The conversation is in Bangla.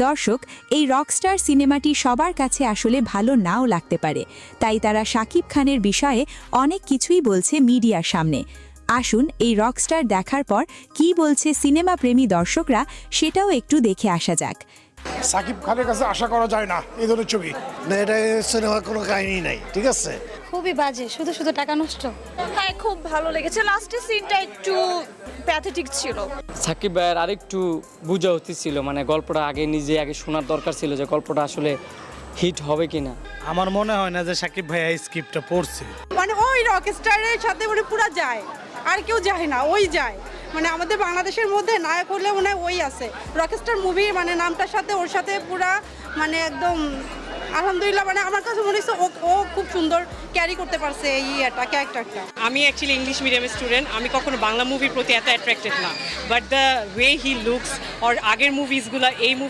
দর্শক, এই রকস্টার সিনেমাটি সবার কাছে আসলে ভালো নাও লাগতে পারে, তাই তারা শাকিব খানের বিষয়ে অনেক কিছুই বলছে মিডিয়ার সামনে। আসুন এই রকস্টার দেখার পর কী বলছে সিনেমা প্রেমী দর্শকরা সেটাও একটু দেখে আসা যাক। সাকিব খানের কাছে আশা করা যায় না এই ধরনের ছবি। না, এটা সিনেমার কোনো কাহিনী নাই, ঠিক আছে? খুবই বাজে, শুধু শুধু টাকা নষ্ট। হ্যাঁ, খুব ভালো লেগেছে। লাস্টের সিনটা একটু প্যাথেটিক ছিল। সাকিব ভাইয়ের আরেকটু বোঝা উচিত ছিল, মানে গল্পটা আগে শোনার দরকার ছিল যে গল্পটা আসলে হিট হবে কিনা। আমার মনে হয় না যে সাকিব ভাই এই স্ক্রিপ্টটা পড়ছে। মানে ওই রকস্টারের সাথে মানে পুরা যায়, আর কেউ যায় না, ওই যায়। মানে আমাদের বাংলাদেশের মধ্যে নায়ক হলে মনে হয় ওই আছে রকস্টার মুভি, মানে নামটার সাথে ওর সাথে পুরা মানে একদম আলহামদুলিল্লাহ। মানে আমার কাছে মনে হচ্ছে ও খুব সুন্দর ক্যারি করতে পারছে এই ক্যারেক্টারটা। আমি অ্যাকচুয়ালি ইংলিশ মিডিয়ামের স্টুডেন্ট, আমি কখনো বাংলা মুভির প্রতি এত অ্যাট্রাক্টেড না, but the way he looks, ওর আগের মুভিসগুলো এই